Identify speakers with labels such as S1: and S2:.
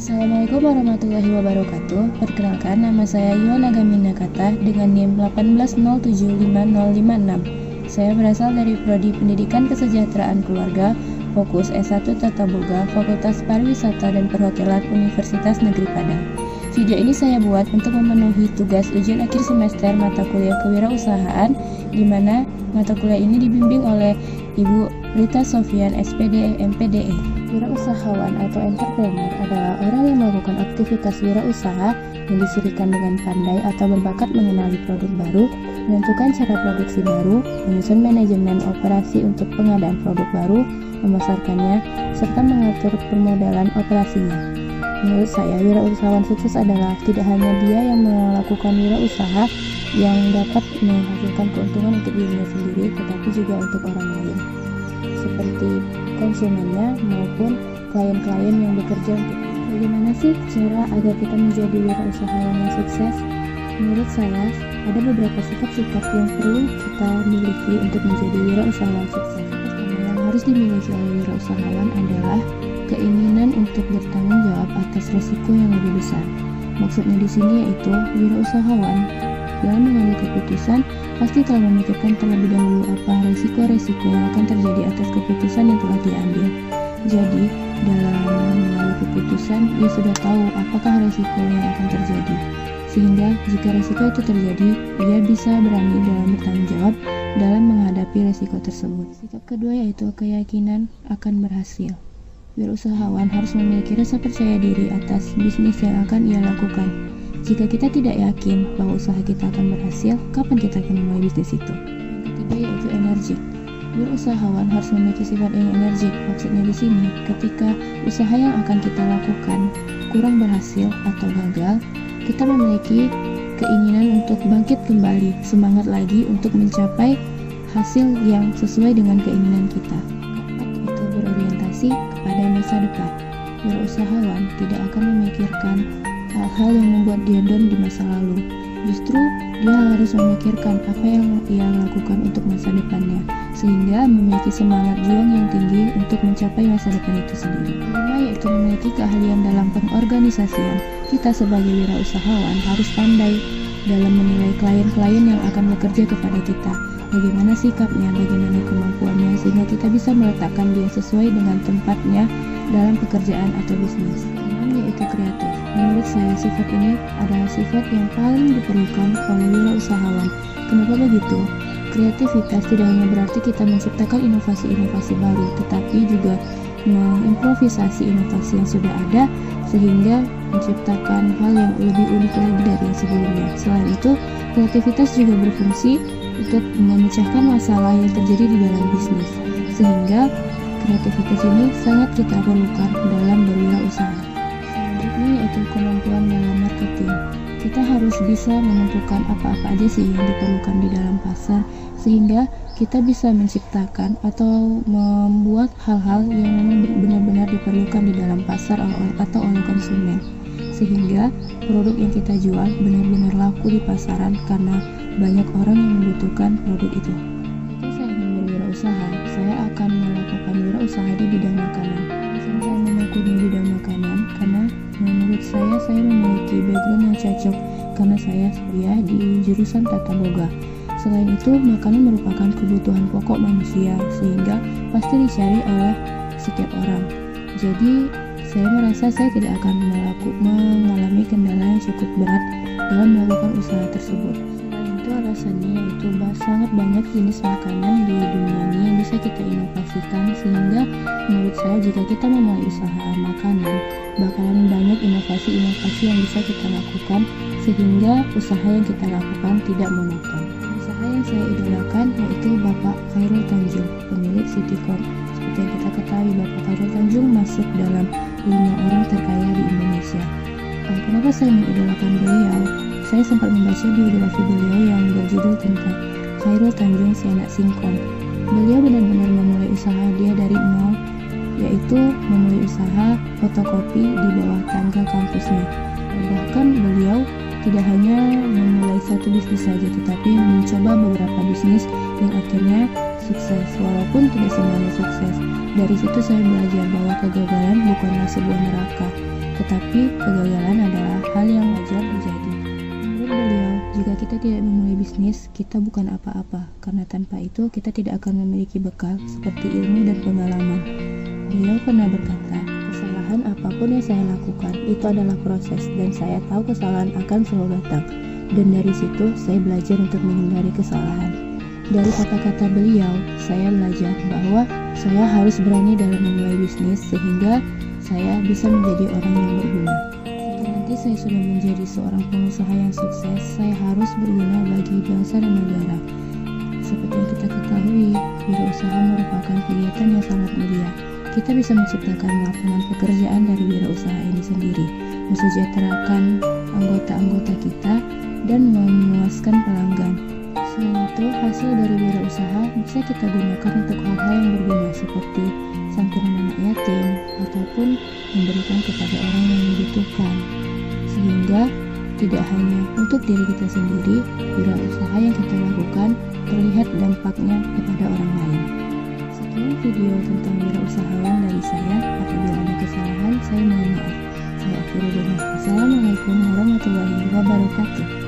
S1: Assalamualaikum warahmatullahi wabarakatuh. Perkenalkan, nama saya Yuana Gaminakata dengan NIM 180755056. Saya berasal dari Prodi Pendidikan Kesejahteraan Keluarga, fokus S1 Tata Boga, Fakultas Pariwisata dan Perhotelan Universitas Negeri Padang. Video ini saya buat untuk memenuhi tugas ujian akhir semester mata kuliah kewirausahaan, di mana mata kuliah ini dibimbing oleh Ibu Rita Sofian, SPD, MPDE. Wirausahawan atau entrepreneur adalah orang yang melakukan aktivitas wirausaha yang dicirikan dengan pandai atau berbakat mengenali produk baru, menentukan cara produksi baru, menyusun manajemen operasi untuk pengadaan produk baru, memasarkannya, serta mengatur permodalan operasinya. Menurut saya, wirausahawan sukses adalah tidak hanya dia yang melakukan wirausaha yang dapat menghasilkan keuntungan untuk dirinya sendiri, tetapi juga untuk orang lain, seperti konsumennya maupun klien-klien yang bekerja untuk. Bagaimana sih cara agar kita menjadi wirausahawan yang sukses? Menurut saya, ada beberapa sikap-sikap yang perlu kita miliki untuk menjadi wirausahawan sukses. Pertama, yang harus dimiliki oleh wirausahawan adalah keinginan untuk bertanggung jawab atas resiko yang lebih besar. Maksudnya di sini yaitu wirausahawan dalam mengambil keputusan pasti telah memikirkan terlebih dahulu apa resiko-resiko yang akan terjadi atas keputusan yang telah diambil. Jadi, dalam mengambil keputusan, dia sudah tahu apakah resiko yang akan terjadi. Sehingga, jika resiko itu terjadi, dia bisa berani dalam bertanggung jawab dalam menghadapi resiko tersebut. Sikap kedua yaitu keyakinan akan berhasil. Wirausahawan harus memiliki rasa percaya diri atas bisnis yang akan ia lakukan. Jika kita tidak yakin bahwa usaha kita akan berhasil, kapan kita akan memulai bisnis itu? Yang ketiga yaitu energik. Wirausahawan harus memiliki sifat yang energik. Maksudnya di sini, ketika usaha yang akan kita lakukan kurang berhasil atau gagal, kita memiliki keinginan untuk bangkit kembali, semangat lagi untuk mencapai hasil yang sesuai dengan keinginan kita. Keempat itu berorientasi kepada masa depan. Wirausahawan tidak akan memikirkan hal-hal yang membuat dia down di masa lalu. Justru dia harus memikirkan apa yang ia lakukan untuk masa depannya, sehingga memiliki semangat juang yang tinggi untuk mencapai masa depan itu sendiri. Kelima yaitu memiliki keahlian dalam pengorganisasian. Kita sebagai wirausahawan harus pandai dalam menilai klien-klien yang akan bekerja kepada kita. Bagaimana sikapnya, bagaimana kemampuannya, sehingga kita bisa meletakkan dia sesuai dengan tempatnya dalam pekerjaan atau bisnis. Keenam yaitu kreatif. Menurut saya, sifat ini adalah sifat yang paling diperlukan oleh wirausahawan. Kenapa begitu? Kreativitas tidak hanya berarti kita menciptakan inovasi-inovasi baru, tetapi juga mengimprovisasi inovasi yang sudah ada, sehingga menciptakan hal yang lebih unik lagi dari yang sebelumnya. Selain itu, kreativitas juga berfungsi untuk memecahkan masalah yang terjadi di dalam bisnis, sehingga kreativitas ini sangat kita perlukan dalam berwirausaha. Selanjutnya yaitu kemampuan dalam marketing. Kita harus bisa menentukan apa-apa aja sih yang diperlukan di dalam pasar, sehingga kita bisa menciptakan atau membuat hal-hal yang memang benar-benar diperlukan di dalam pasar atau oleh konsumen, sehingga produk yang kita jual benar-benar laku di pasaran karena banyak orang yang membutuhkan produk itu. Jika saya ingin berwirausaha, saya akan melakukan wirausaha di bidang makanan. Saya menekuni bidang makanan karena menurut saya memiliki background yang cocok karena saya kuliah di jurusan Tata Boga. Selain itu, makanan merupakan kebutuhan pokok manusia sehingga pasti dicari oleh setiap orang. Jadi, saya merasa saya tidak akan mengalami kendala yang cukup berat dalam melakukan usaha tersebut. Selain itu, alasannya yaitu sangat banyak jenis makanan di dunia ini yang bisa kita inovasikan, sehingga menurut saya jika kita memulai usaha makanan, bakalan banyak inovasi-inovasi yang bisa kita lakukan, sehingga usaha yang kita lakukan tidak monoton. Usaha yang saya idolakan yaitu Bapak Khairul Tanjung, pemilik Citycorp. Seperti yang kita ketahui, Bapak Khairul Tanjung masuk dalam 5 orang terkaya di Indonesia. Kenapa saya mengidolakan beliau? Saya sempat membaca biografi beliau yang berjudul tentang Khairul Tanjung si anak singkong. Beliau benar-benar memulai usaha dia dari nol, yaitu memulai usaha fotokopi di bawah tangga kampusnya. Bahkan beliau tidak hanya memulai satu bisnis saja, tetapi mencoba beberapa bisnis yang akhirnya sukses, walaupun tidak semuanya sukses. Dari situ saya belajar bahwa kegagalan bukanlah sebuah neraka, Tetapi kegagalan adalah hal yang wajar terjadi. Menurut beliau, jika kita tidak memulai bisnis, kita bukan apa-apa, karena tanpa itu kita tidak akan memiliki bekal seperti ilmu dan pengalaman. Beliau pernah berkata, kesalahan apapun yang saya lakukan itu adalah proses, dan saya tahu kesalahan akan selalu datang. Dan dari situ saya belajar untuk menghindari kesalahan. Dari kata-kata beliau, saya belajar bahwa saya harus berani dalam memulai bisnis sehingga saya bisa menjadi orang yang berguna. Jika nanti saya sudah menjadi seorang pengusaha yang sukses, saya harus berguna bagi bangsa dan negara. Seperti yang kita ketahui, wirausaha merupakan kegiatan yang sangat mulia. Kita bisa menciptakan lapangan pekerjaan dari wirausaha ini sendiri, mensejahterakan anggota-anggota kita, dan memuaskan pelanggan. Selain itu, hasil dari wirausaha bisa kita gunakan untuk hal-hal yang berguna seperti santunan anak yatim ataupun memberikan kepada orang yang membutuhkan. Sehingga tidak hanya untuk diri kita sendiri, wirausaha yang kita lakukan terlihat dampaknya kepada orang lain. Sekian video tentang wirausahawan dari saya. Apabila ada kesalahan, saya mohon maaf. Saya akhiri dengan Assalamualaikum warahmatullahi wabarakatuh.